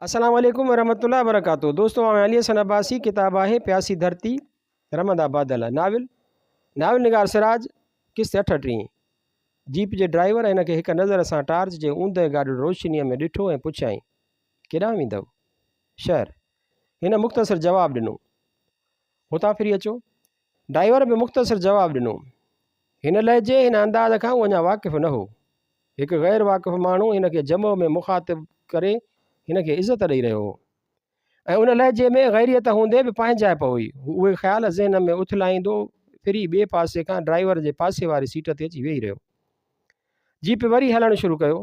अस्सलाम वालेकुम वरहमतुल्लाहि वबरकातुहू। दोस्तों आउं अली हसन अब्बासी। किताब आहे प्यासी धरती रमंदा बादल। नाविल निगार सिराज किस्त 38। जीप जे ड्राइवर हिन खे हिक नज़र सां टार्च जे ऊंदहि गाॾियुनि रोशनीअ में ॾिठो ऐं पुछियईं, केॾांहुं वेंदव? शहर। हिन मुख़्तसिर जवाबु ॾिनो, हुतां फिरी अचो। ड्राइवर बि मुख़्तसिर जवाबु ॾिनो। हिन लहजे हिन अंदाज़ खां उहो अञा वाक़िफ़ु न हो। हिकु ग़ैर वाक़िफ़ु माण्हू हिन खे जमो में मुख़ातिब करे हिन खे इज़त ॾेई रहियो हो ऐं उन लहजे में ग़ैरियत हूंदे बि पंहिंजाइप हुई। उहे ख़्याल ज़हन में उथलाईंदो फिरी ॿिए पासे खां ड्राइवर जे पासे वारी सीट ते अची वेही रहियो। जीप वरी हलणु शुरू कयो।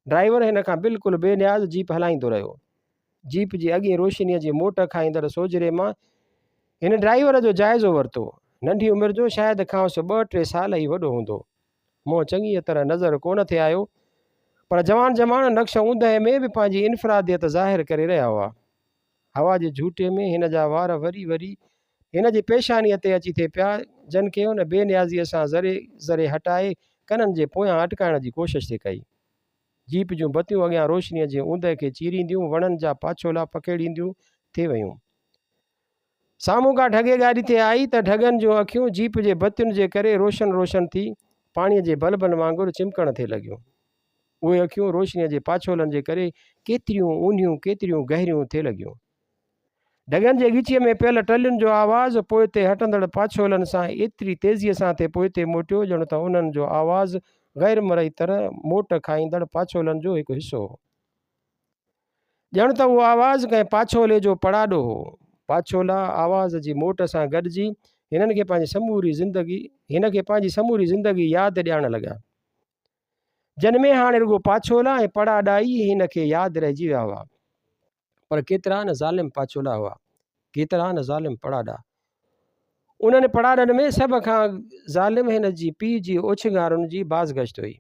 ड्राइवर हिन खां बिल्कुलु बेनियाज़ जीप हलाईंदो रहियो। जीप जी अॻे रोशनीअ जी मोट खाईंदड़ सोजरे मां हिन ड्राइवर जो जाइज़ो वरितो। नंढी उमिरि जो, शायदि खांसि 2-3 साल ई वॾो हूंदो। मुंहुं चङीअ तरह नज़र कोन थे आयो, पर जवान जमाण नक्श ऊंदहि में बि पंहिंजी इनफ़रादियत ज़ाहिर करे रहिया हुआ। हवा जे झूटे में हिन जा वार वरी वरी हिन जी पेशानीअ ते अची थिए पिया, जन के हुन बेनियाज़ीअ सां ज़रे ज़रे हटाए कननि जे पोयां अटकाइण जी कोशिशि थी कई। जीप जूं बतियूं अॻियां रोशनीअ जे ऊंदहि खे चीरींदियूं वणनि जा पाछोला पखेड़ींदियूं थी वियूं। साम्हूं का ढगे गाॾी ते आई त ढगनि जूं अखियूं जीप जे बतियुनि जे करे रोशन रोशन थी पाणीअ जे बल्बनि वांगुरु चिमकण थिए लॻियूं। उहे अखियूं रोशनीअ जे पाछोलनि जे करे केतिरियूं ऊन्हियूं केतिरियूं गहरियूं थिए लॻियूं। ढगनि जे ॻिचीअ में पियल टलियुनि जो आवाज़ु पोइ ते हटंदड़ पाछोलनि सां एतिरी तेज़ीअ सां पोइ ते मोटियो ॼण त उन्हनि जो आवाज़ु ग़ैर मरई तरह मोट खाईंदड़ पाछोलनि जो हिकु हिसो हो। ॼण त उहो आवाज़ु कंहिं पाछोले जो पड़ाॾो हो। पाछोला आवाज़ जी मोट सां गॾिजी हिन खे पंहिंजी समूरी ज़िंदगी यादि ॾियारण लॻा। जिन में हाणे रुॻो पाछोला ऐं पड़ाॾा ई हिन खे यादि रहिजी विया हुआ। पर केतिरा न ज़ालिम पाछोला हुआ, केतिरा न ज़ालिम पड़ाॾा। उन्हनि पड़ाॾनि में सभ खां ज़ालिम हिन जी पीउ जी ओछंगारुनि जी बाज़गश्त हुई।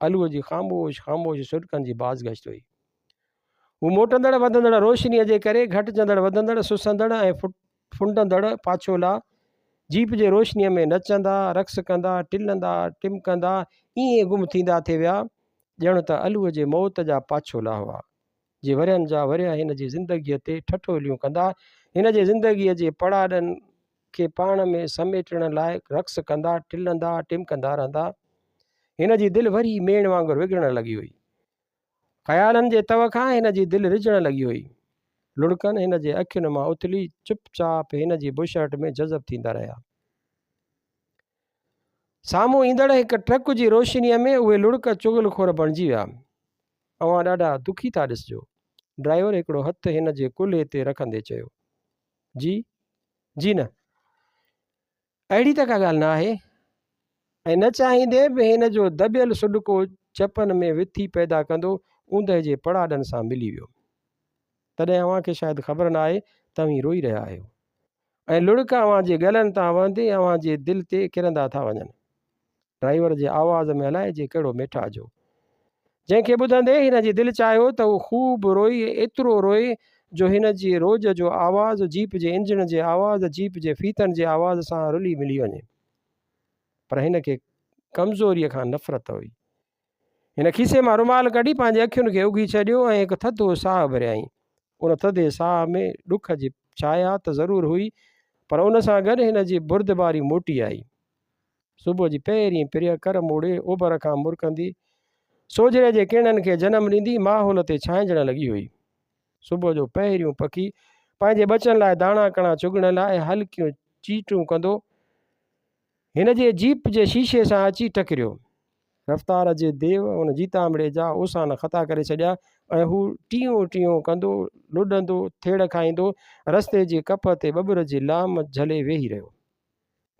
अलूअ जी ख़ामोश ख़ामोश सुॾकनि जी बाज़गश्त हुई। हू मोटंदड़ वधंदड़ रोशनीअ जे करे घटिजंदड़ वधंदड़ सुसंदड़ ऐं फुंडंदड़ पाछोला जीप जे रोशनीअ में नचंदा, रक़्स कंदा, टिलंदा, टिमकंदा ईअं गुम थींदा थे विया ॼण त अलूअ जे मौत जा पाछोला हुआ, जे वरियनि जा वरिया हिन जी ज़िंदगीअ ते ठठोलियूं कंदा, हिन जे ज़िंदगीअ जे पड़ाॾनि खे पाण में समेटण लाइ रक़्स कंदा, टिलंदा, टिमकंदा रहंदा। हिन जी दिलि वरी मेण वांगुरु विगड़ण लॻी हुई। ख़्यालनि जे तव खां हिन जी दिलि रिझण लॻी हुई। लुड़कनि हिन जे अखियुनि मां उथली चुपचाप हिन जी बुशर्ट में जज़ब थींदा रहिया। साम्हूं ईंदड़ हिकु ट्रक जी रोशनीअ में उहे लुड़क चुगलखोर बणिजी विया। अवां ॾाढा दुखी था ॾिसिजो, ड्राइवर हिकिड़ो हथु हिन जे कुल्हे ते रखंदे चयो। जी न, अहिड़ी त का ॻाल्हि न आहे। ऐं न चाहींदे बि हिन जो दॿियल सुॾको चपनि में विथी पैदा कंदो ऊंदहि जे पड़ाॾनि सां मिली वियो। तॾहिं अव्हां खे शायदि ख़बर न आहे तव्हीं रोई रहिया आहियो ऐं लुड़क अव्हां जे गलनि तां वहंदे अव्हां जे दिलि ते किरंदा था वञनि। ड्राइवर जे आवाज़ में अलाए जे कहिड़ो मिठास जो, जंहिंखे ॿुधंदे हिन जी दिलि चाहियो त उहो ख़ूब रोई, एतिरो रोए जो हिन जी रोज़ जो आवाज़ु जीप जे इंजण जे आवाज़, जीप जे फीतनि जे आवाज़ सां रुली मिली वञे। पर हिन खे कमज़ोरीअ खां नफ़रत हुई। हिन खीसे मां रुमाल कढी पंहिंजे अखियुनि खे उघी छॾियो ऐं हिकु थधो साहु भरियाईं। उन थधे साह में ॾुख जी छाया त ज़रूरु हुई, पर उन सां गॾु हिन जी बुर्दबारी मोटी आई। सुबुह जी पहिरीं पिरिय कर मोड़े ओभर खां मुरकंदी सोजरे जे किरणनि खे जनमु ॾींदी माहौल ते छांइजण लॻी हुई। सुबुह जो पहिरियों पखी पंहिंजे बचनि लाइ दाणा कणा चुगण लाइ हल्कियूं चीटूं कंदो हिन जे जीप जे शीशे सां अची टकिरियो। रफ़्तार जे देव उन जीतामड़े जा ओसान ख़ता करे छॾिया ऐं हू टियों टियों कंदो लुॾंदो थेड़ खाईंदो रस्ते जे कप ते बबुर जी लाम झले वेही रहियो।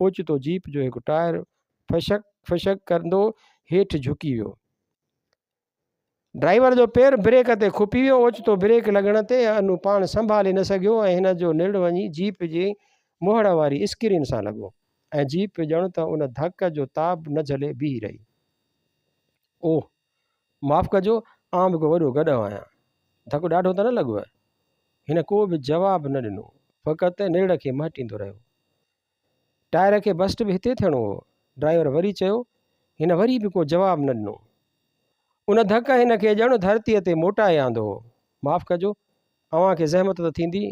ओचितो जीप जो हिकु टायर फशक फशक कंदो हेठि झुकी वियो। ड्राइवर जो पेर ब्रेक ते खुपी वियो। ओचितो ब्रेक लॻण ते अनु पाण संभाले न सघियो ऐं हिन जो निड़ वञी जीप जी मोहड़ वारी स्क्रीन सां लॻो ऐं जीप ॼण त उन धक जो ताब न झले बीही रही। ओह माफ़ु कजो, आउं बि को वॾो गॾु आहियां, धकु ॾाढो त न लॻो आहे। हिन को बि जवाबु न ॾिनो, फ़क़ति निड़ खे महटींदो रहियो। टायर खे बस्ट बि हिते थियणो हो, ड्राइवर वरी चयो। हिन वरी बि को जवाबु न ॾिनो। उन धक हिन खे ॼण धरतीअ ते मोटाए आंदो हो। माफ़ु कजो, अव्हांखे ज़हमत त थींदी,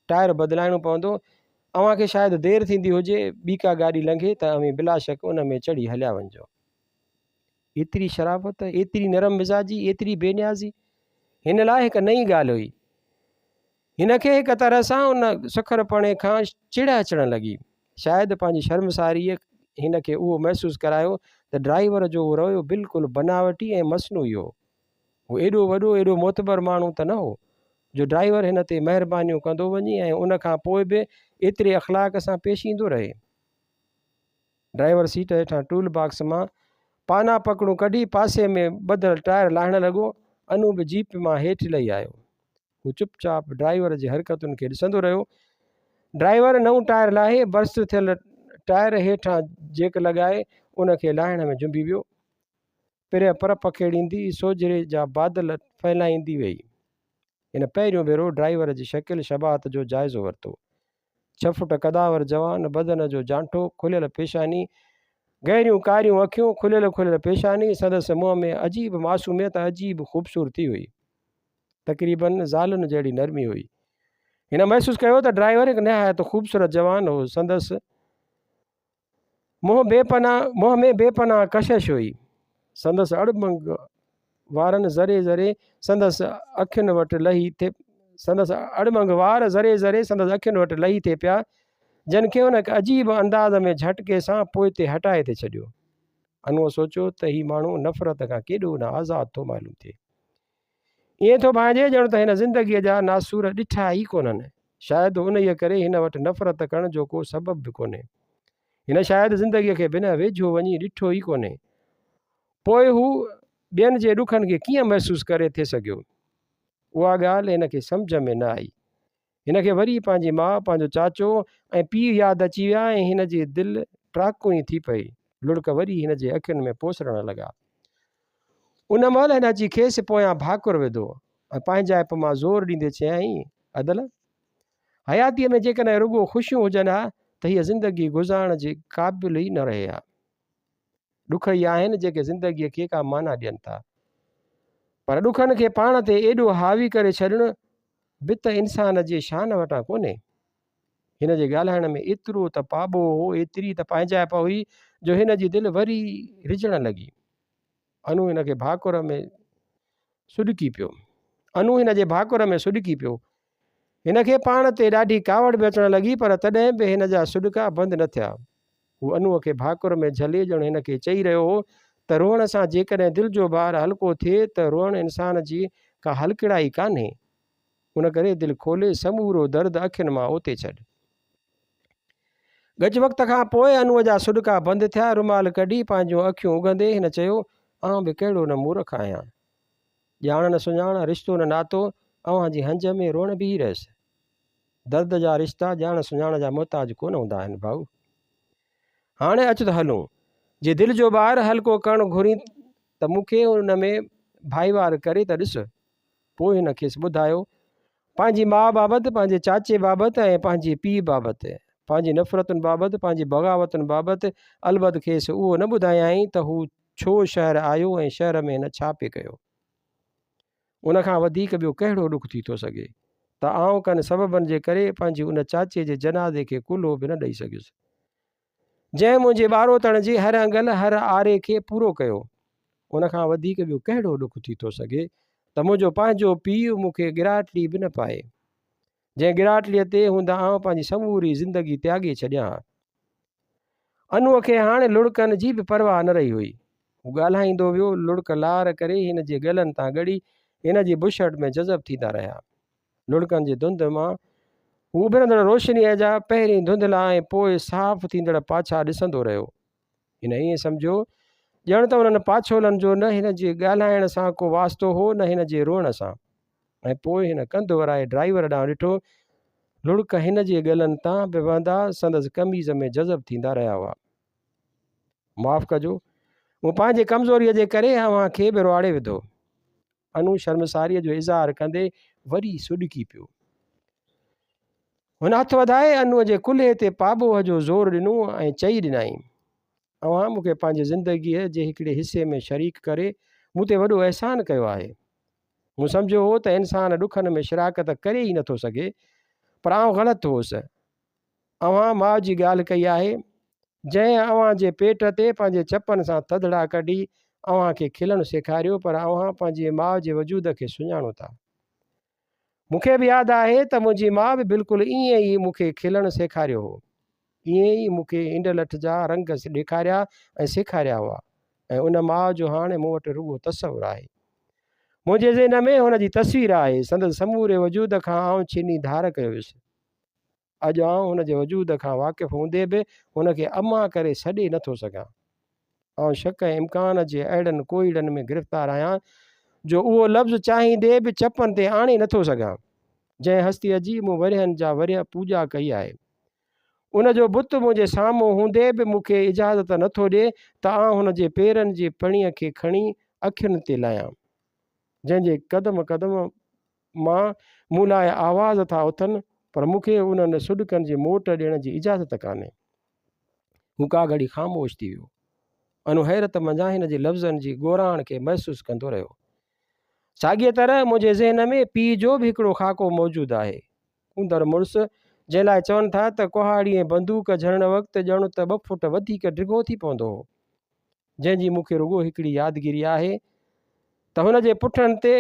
टायर बदिलाइणो पवंदो, अव्हांखे शायदि देरि थींदी हुजे, ॿी का गाॾी लंघे त अव्हीं बिला शक उन में चढ़ी हलिया वञिजो। एतिरी शराफ़त, एतिरी नरम मिज़ाजी, एतिरी बेनियाज़ी, हिन लाइ हिकु नई ॻाल्हि हुई। हिन खे हिक तरह सां उन सुखरपणे खां चिड़ अचणु लॻी। शायदि पंहिंजी शर्मसारीअ हिन खे उहो महसूसु करायो त ड्राइवर जो उहो रवैयो बिल्कुलु बनावटी ऐं मसनूई हो। उहो एॾो वॾो एॾो मोतबर माण्हू त न हो जो ड्राइवर हिन ते महिरबानियूं कंदो वञे ऐं उन खां पोइ बि एतिरे अख़लाक सां पेश ईंदो रहे। ड्राइवर सीट हेठां टूल बॉक्स मां पाना पकड़ूं कढी पासे में ॿधल टायर लाहिण लॻो। अनु बि जीप मां हेठि लही आयो। हू चुपचाप ड्राइवर जी हरकतुनि खे ॾिसंदो रहियो। ड्राइवर नओं टायर लाहे बर्स्ट थियल टायर हेठां जेक लॻाए उन खे लाहिण में जुंबी वियो। पिर पर पखेड़ींदी सोजरे जा बादल फैलाईंदी वई। हिन पहिरियों भेरो ड्राइवर जी शकिल शबात जो जाइज़ो वरितो। 6 फुट कदावर जवान बदन जो जांठो, खुलियल पेशानी, गहरियूं कारियूं अखियूं, खुलियल पेशानी, संदसि मुंहं में अजीब मासूमियत, अजीब ख़ूबसूरती हुई, तक़रीबन ज़ालुनि जहिड़ी नरमी हुई। हिन महसूसु कयो त ड्राइवर हिकु निहायत ख़ूबसूरत जवान हो। संदसि मुंहं में बेपनाह कशिश हुई। संदसि अड़मंग वारनि ज़रे ज़रे संदसि अखियुनि वटि लही थिए संदसि अड़मंग वार ज़रे ज़रे संदसि अखियुनि वटि लही थिए पिया, जिन खे हुन अजीब अंदाज़ में झटके सां पोइ ते हटाए थे छॾियो। अनुअ सोचियो त हीउ माण्हू नफ़रत खां केॾो न आज़ादु थो मालूम थिए। ईअं थो भाइजे ॼण त हिन ज़िंदगीअ जा नासूर ॾिठा ई कोन्हनि। शायदि उन ई करे हिन वटि नफ़रत करण जो को सबबु बि कोन्हे। हिन शायदि ज़िंदगीअ खे बिना वेझो वञी ॾिठो ई कोन्हे। पोइ हू ॿियनि जे ॾुखनि खे कीअं महसूसु करे थे सघियो, उहा ॻाल्हि हिन खे सम्झ में न आई। हिन खे वरी पंहिंजी माउ, पंहिंजो चाचो ऐं पीउ यादि अची विया ऐं हिन जी दिलि ट्राकुई थी पई। लुड़क वरी हिन जे अखियुनि में पोसणु लॻा। उन महिल हिन जी खेसि पोयां भाकुर विधो ऐं पंहिंजाइप मां ज़ोर ॾींदे चयाईं, अदल, हयातीअ में जेकॾहिं रुॻो ख़ुशियूं हुजनि हा त हीअ ज़िंदगी गुज़ारण जे क़ाबिल ई न रहे हा। ॾुख ई आहिनि जेके ज़िंदगीअ खे का माना ॾियनि था, पर ॾुखनि खे पाण ते एॾो हावी करे छॾणु बि त इंसान जे शान वटां कोन्हे। हिन जे ॻाल्हाइण में एतिरो त पाॿो हो, एतिरी त पंहिंजाइप हुई जो हिन जी दिलि वरी रिझणु लॻी। अनु हिन खे भाकुर में सुॾकी पियो। हिन खे पाण ते ॾाढी कावड़ बि अचणु लॻी, पर तॾहिं बि हिन जा सुॾका बंदि न थिया। हू अनुअ खे भाकुर में झले ॼण हिन खे चई रहियो हो त रोअण सां जेकॾहिं दिलि जो भार हल्को थिए त रोअण इंसान जी का हलकिड़ाई कान्हे। उन करे दिलि खोले समूरो दर्द अखियुनि मां ओते छॾ। गज वक़्त खां पोइ अनुअ जा सुॾका बंदि थिया। रुमाल कढी पंहिंजूं अखियूं उघंदे हिन चयो, आउं बि कहिड़ो न मूर्ख आहियां। ॼाण न सुञाण, रिश्तो न नातो, अव्हां जी हंज में रोअण बि रहियसि। दर्द जा रिश्ता ॼाण सुञाण जा मुहताज कोन हूंदा आहिनि भाऊ। हाणे अच त हलूं। जे दिलि जो ॿार हल्को करणु घुरी त मूंखे उन में भाईवार करे त ॾिस। पोइ हिन खेसि ॿुधायो पंहिंजी माउ बाबति, पंहिंजे चाचे बाबति ऐं पंहिंजे पीउ बाबति, पंहिंजी नफ़रतुनि बाबति, पंहिंजी बग़ावतुनि बाबति। अलबत खेसि उहो न ॿुधायई त हू छो शहर आयो ऐं शहर में हिन छा पे कयो। उनखां वधीक ॿियो कहिड़ो ॾुख थी थो सघे त आउं कनि सबबनि जे करे पंहिंजी उन चाचे जे जनाज़े खे कुल्हो बि न ॾेई सघियुसि, जंहिं मुंहिंजे ॿारोतण जे हर अंगल हर आरे खे पूरो कयो। उनखां वधीक ॿियो कहिड़ो ॾुख थी थो सघे त मुंहिंजो पंहिंजो पीउ मूंखे गिराटली बि न पाए, जंहिं गिराटलीअ ते हूंदा आउं पंहिंजी समूरी ज़िंदगी त्यागे छॾियां। अनुअ खे हाणे लुड़कनि जी बि परवाह न रही हुई। हू ॻाल्हाईंदो वियो। लुड़क लार करे हिन जे गलनि तां ॻड़ी हिन जी बुशर्ट में जज़ब थींदा रहिया। लुड़कनि जी धुंध मां हू उभिरंदड़ रोशनीअ जा पहिरीं धुंधला ऐं पोइ साफ़ थींदड़ पाछा ॾिसंदो रहियो। हिन ईअं सम्झो ॼण त उन्हनि पाछोलनि जो न हिन जे ॻाल्हाइण सां को वास्तो हो, न हिन जे रोअण सां। ऐं पोइ हिन कंध वराए ड्राइवर ॾांहुं ॾिठो। लुड़क हिन जे गलनि तां बि वहंदा संदसि कमीज़ में जज़ब थींदा रहिया हुआ। माफ़ु कजो, मूं पंहिंजे कमज़ोरीअ जे करे अव्हां खे बि रुआड़े विधो। अनु शर्मसारीअ जो इज़हार कंदे वरी सुॾकी पियो। हुन हथ वधाए अनुअ जे कुल्हे ते पाॿोह जो ज़ोर ॾिनो ऐं चई ॾिनई, अव्हां मूंखे पंहिंजी ज़िंदगीअ जे हिकिड़े हिसे में शरीक करे मूं ते वॾो अहसान कयो आहे। मूं सम्झो हो त इंसानु ॾुखनि में शिराकत करे ई नथो सघे, पर आउं ग़लति हुउसि। अव्हां माउ जी ॻाल्हि कई आहे, जंहिं अव्हां जे पेट ते पंहिंजे चपनि सां थधिड़ा कढी अव्हां खे खिलणु सेखारियो, पर अव्हां पंहिंजे माउ जे वजूद खे सुञाणो था। मूंखे बि यादि आहे त मुंहिंजी माउ बि बिल्कुलु ईअं ई मूंखे खिलणु सेखारियो हो, ईअं ई मूंखे इंड लठ जा रंग ॾेखारिया ऐं सेखारिया हुआ, ऐं उन माउ जो हाणे मूं वटि रुॻो तसवुरु आहे। मुंहिंजे ज़हन में हुन जी तस्वीर आहे। संदसि समूरे वजूद खां आउं छीनी धार कयो हुयुसि। अॼु आउं हुन जे वजूद खां वाक़िफ़ु हूंदे बि हुनखे अम्मा करे छॾे नथो सघां। आउं शक ऐं इम्कान जे अहिड़नि कोईड़नि में गिरफ़्तार आहियां जो उहो लफ़्ज़ चाहींदे बि चपनि ते आणे नथो सघां, जंहिं हस्तीअ जी मूं वरियनि जा वरिया पूॼा कई आहे। उन जो बुत मुंहिंजे साम्हूं हूंदे बि मूंखे इजाज़त नथो ॾिए त आउं हुन जे पेरनि जी पणीअ खे खणी अखियुनि ते लाहियां, जंहिंजे क़दम क़दम मां मूं लाइ आवाज़ था उथनि, पर मूंखे उन्हनि सुॾकनि जी मोट ॾियण जी इजाज़त कान्हे। हू का घड़ी ख़ामोश थी वियो। अनु हैरत मंझां हिन जे लफ़्ज़नि जी ॻोराण खे महसूसु कंदो रहियो। साॻीअ तरह मुंहिंजे ज़हन में पीउ जो बि हिकिड़ो ख़ाको मौजूदु आहे, कुंदड़ मुड़ुसु, जंहिं लाइ चवनि था त कुहाड़ी ऐं बंदूक झड़ण वक़्तु ॼण त 2 फुट वधीक डिघो थी पवंदो हो, जंहिंजी मूंखे रुॻो हिकिड़ी यादगिरी आहे त हुन जे पुठनि ते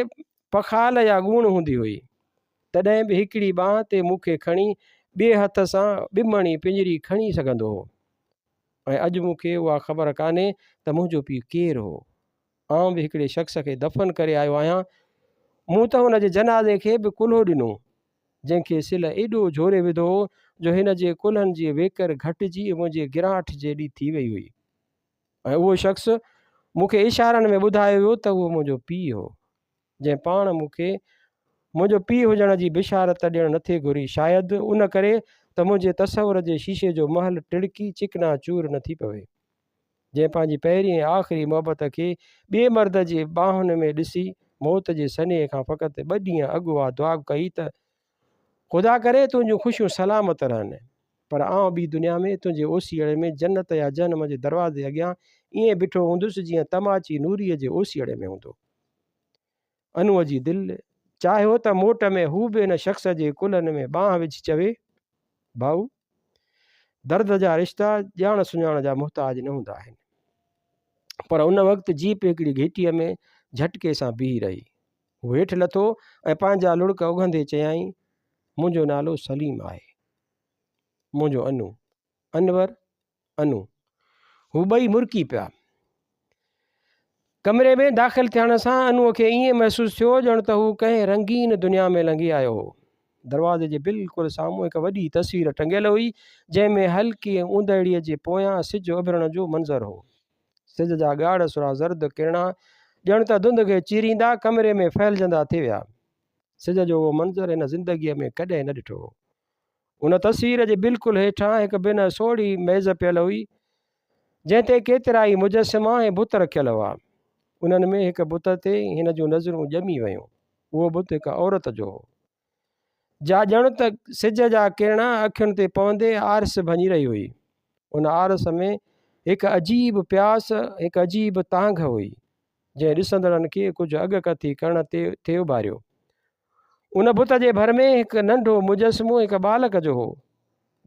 पखाल या ॻूण हूंदी हुई। तॾहिं बि हिकिड़ी बांह ते मूंखे खणी ॿिए हथ सां ॿिमणी पिंजरी खणी सघंदो हो। ऐं अॼु मूंखे उहा ख़बर कान्हे त मुंहिंजो पीउ केरु हो। आउं बि हिकिड़े शख़्स खे दफ़न करे आयो आहियां। मूं त हुन जे जनाज़े खे बि कुल्हो ॾिनो, जंहिंखे सिल एॾो जोरे विधो हो जो हिन जे कुल्हनि जी वेकर घटिजी मुंहिंजे गिराठ जेॾी थी वई हुई। ऐं उहो शख़्स मूंखे इशारनि में ॿुधायो वियो त उहो मुंहिंजो पीउ हो, जंहिं पाण मूंखे मुंहिंजो पीउ हुजण जी बिशारत ॾियणु नथे घुरी, शायदि उन करे त मुंहिंजे तसवुर जे शीशे जो महल टिड़की चिकना चूर न थी पवे, जंहिं पंहिंजी पहिरीं ऐं आख़िरी मोहबत खे ॿिए मर्द जे ॿाहुनि में ॾिसी मौत जे सन्हे खां फ़क़ति 2 ॾींहं अॻु उहा दुआ कई त ख़ुदा करे तुंहिंजूं ख़ुशियूं सलामत रहनि, पर आउं ॿी दुनिया में तुंहिंजे ओसीअड़े में जन्नत या जहन्नम जे दरवाज़े अॻियां ईअं बीठो हूंदुसि जीअं तमाची नूरीअ जे ओसीअड़े में हूंदो। अनुअ जी दिलि चाहियो त मोट में हू बि हिन शख़्स जे कुल्हनि में बांह विझी चवे, भाऊ, दर्द जा रिश्ता ॼाण सुञाण जा मुहताज न हूंदा आहिनि। पर उन वक़्तु जीप हिकिड़ी घिटीअ में झटके सां बीही रही। हू हेठि लथो ऐं पंहिंजा लुड़क उघंदे चयाईं, मुंहिंजो नालो सलीम आहे। मुंहिंजो अनु, अनवर, अनु। हू ॿई मुरकी पिया। कमरे में दाख़िल थियण सां अनुअ खे ईअं महसूसु थियो ॼण त हू कंहिं रंगीन दुनिया में लंघी आयो हो। दरवाज़े जे बिल्कुलु साम्हूं हिकु वॾी तस्वीर टंगियल हुई, जंहिंमें हल्की ऊंदड़ीअ जे पोयां सिज उभरण जो मंज़रु हो। सिज जा ॻाढ़ सुरा ज़र्द किरणा ॼण त धुंध खे चीरींदा कमरे में फैलजंदा थी विया। सिज जो उहो मंज़रु हिन ज़िंदगीअ में कॾहिं न ॾिठो हो। उन तस्वीर जे बिल्कुलु हेठां हिकु बिन सोढ़ी मेज़ पियल हुई, जंहिं ते केतिरा ई मुजस्समा ऐं बुत रखियल हुआ। उन्हनि में हिकु बुत ते हिन जूं नज़रूं ॼमी वयूं। उहो बुत हिकु औरत जो हो, जा ॼण त सिज जा किरणा अखियुनि ते पवंदे आरस भञी रही हुई। उन आरस में हिकु अजीब प्यास, हिकु अजीब तांघ हुई, जंहिं ॾिसंदड़नि खे कुझु अॻकथी करण ते उभारियो। उन बुत जे भर में हिकु नंढो मुजस्समो हिकु बालक जो हो।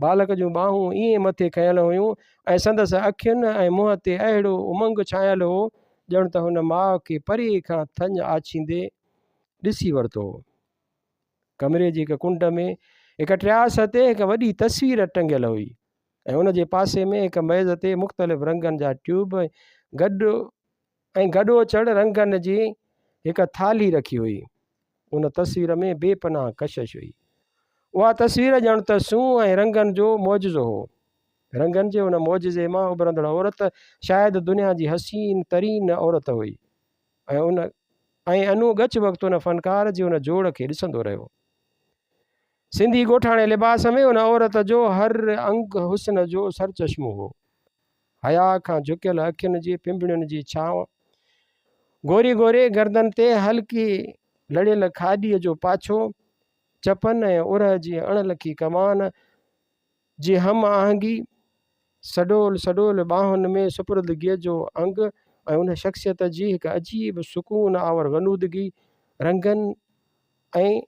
बालक जूं ॿाहूं ईअं मथे खयल हुयूं ऐं संदसि अखियुनि ऐं मुंहं ते अहिड़ो उमंग छायल हो ॼण त हुन माउ खे परे खां थञ आछींदे ॾिसी वरितो हो। कमरे जी हिकु कुंड में हिकु ट्रियास ते हिकु वॾी तस्वीर टंगियल हुई, ऐं उन जे पासे में हिकु मेज़ ते मुख़्तलिफ़ रंगनि जा ट्यूब गॾोचड़ रंगनि जी हिकु थाल्ही रखी हुई। उन तस्वीर में बेपनाह कशिश हुई। उहा तस्वीर ॼण त सूंहं ऐं रंगनि जो मौजज़ो हो। रंगनि जे उन मौजज़े मां उभरंदड़ औरत शायदि दुनिया जी हसीन तरीन औरत हुई। ऐं अनु गच वक़्तु उन फ़नकार जे उन जोड़ खे ॾिसंदो रहियो। सिंधी ॻोठाणे लिबास में उन औरत जो हर अंग हुस्न जो सरचश्मो हो। हया खां झुकियल अखियुनि जी पिंभड़ियुनि जी छांव, गोरी गोरे गर्दन ते हल्की लड़ियल खाॾीअ जो पाछो, चपन ऐं उरह जी अणलखी कमान जी हम आहंगी, सडोल सडोल ॿाहुनि में सुपुर्दगीअ जो अंग, ऐं उन शख़्सियत जी हिकु अजीब सुकून आवर गनूदगी रंगनि ऐं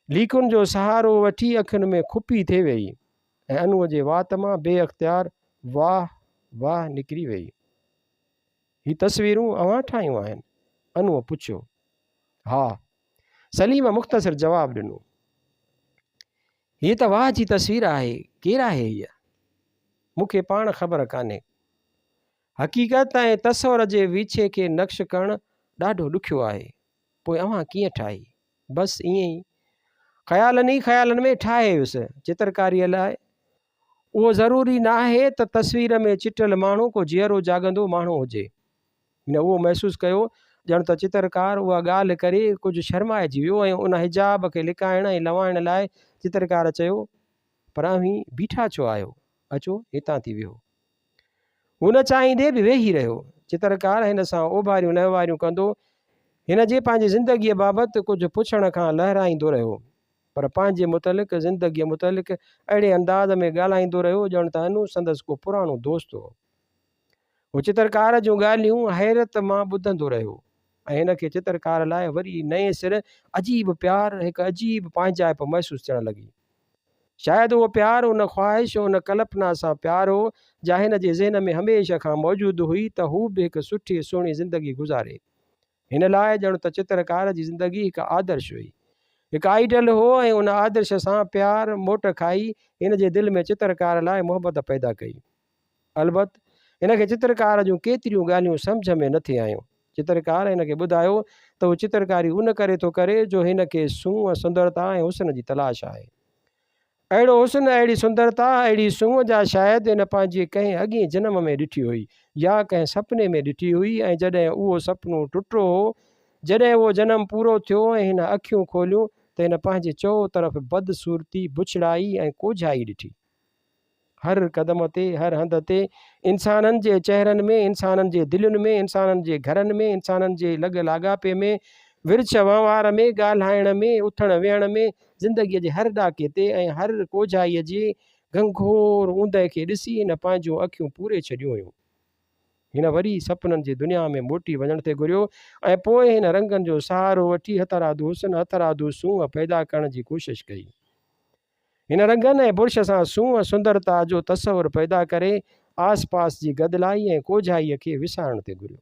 लीकुनि जो सहारो वठी अखियुनि में खुपी थिए वई ऐं अनूअ जे वात मां बेअख़्तियार वाह वाह निकिरी वई। ही तस्वीरूं अवां ठाहियूं आहिनि? अनूअ पुछियो। हा, सलीम मुख़्तसिर जवाबु ॾिनो। हीअ त वाह जी तस्वीर आहे, केरु आहे हीअ? मूंखे पाण ख़बर कान्हे। हक़ीक़त ऐं तस्वर जे विछे खे नक्श करणु ॾाढो ॾुखियो आहे। पोइ अवां कीअं ठाही? बसि ईअं ई ख़्यालनि में ठाहे वियुसि। चित्रकारीअ लाइ उहो ज़रूरी न आहे त तस्वीर में चिटियल माण्हू को जीअरो जाॻंदो माण्हू हुजे। हिन उहो महसूसु कयो ॼण त चित्रकार उहा ॻाल्हि करे कुझु शर्माइजी वियो ऐं उन हिजाब खे लिकाइण ऐं लवाइण लाइ चित्रकार चयो, पर अव्हीं बीठा छो आहियो? अचो हितां थी वियो। हुन चाहींदे बि वेही रहियो। चित्रकार हिन सां ओभारियूं लहवारियूं कंदो हिन जे पंहिंजी ज़िंदगीअ बाबति कुझु पुछण खां लहराईंदो रहियो, पर पंहिंजे मुतलिक़ ज़िंदगीअ मुतलिक़ अहिड़े अंदाज़ में ॻाल्हाईंदो रहियो ॼण त अनू संदसि को पुराणो दोस्त हो। हू चित्रकार जूं ॻाल्हियूं हैरत मां ॿुधंदो रहियो ऐं हिन खे चित्रकार लाइ वरी नए सिर अजीब प्यार, हिकु अजीब पंहिंजाइप महसूसु थियणु लॻी। शायदि उहो प्यारु उन ख़्वाहिश उन कल्पना सां प्यार हो जा हिन जे ज़हन में हमेशह खां मौजूदु हुई त हू बि हिकु सुठी सुहिणी ज़िंदगी गुज़ारे। हिन लाइ ॼण त चित्रकार जी ज़िंदगी हिकु आदर्श हुई, हिकु आइडल हो ऐं उन आदर्श सां प्यार मोट खाई हिन जे दिलि में चित्रकार लाइ मोहबत पैदा कई। अलबत् हिन खे चित्रकार जूं केतिरियूं ॻाल्हियूं सम्झ में नथी आयूं। चित्रकार हिन खे ॿुधायो त हू चित्रकारी उन करे थो करे जो हिन खे सूंहं सुंदरता ऐं हुस्न जी तलाश आहे। अहिड़ो हुस्न, अहिड़ी सुंदरता, अहिड़ी सूंहं जा शायदि हिन पंहिंजे कंहिं अॻे जनम में ॾिठी हुई या कंहिं सुपिने में ॾिठी हुई ऐं जॾहिं उहो सुपिनो टुटो हो, जॾहिं उहो जनम पूरो थियो ऐं हिन अखियूं खोलियूं त हिन पंहिंजे चओ तरफ़ बदसूरती, बुछड़ाई ऐं कोझाई ॾिठी। हर क़दम ते, हर हंध ते इंसाननि जे चहिरनि में, इंसाननि जे दिलनि में, इंसाननि जे घरनि में, इंसाननि जे लॻ लाॻापे में, विर्छ वहिंवार में, ॻाल्हाइण में, उथण वेहण में, ज़िंदगीअ जे हर ॾाके ते ऐं हर कोझाईअ जे घंघोर ऊंदहि खे ॾिसी हिन पंहिंजूं अखियूं पूरे छॾियूं हुयूं। हिन वरी सपननि जी दुनिया में मोटी वञण ते घुरियो ऐं पोइ हिन रंगनि जो सहारो वठी हथरादू हुस्न, हथरादू सूंहं पैदा करण जी कोशिशि कई। हिन रंगनि ऐं बुर्श सां सूंहं सुंदरता जो तसवुरु पैदा करे आस पास जी गदिलाई ऐं कोझाईअ खे विसारण ते घुरियो।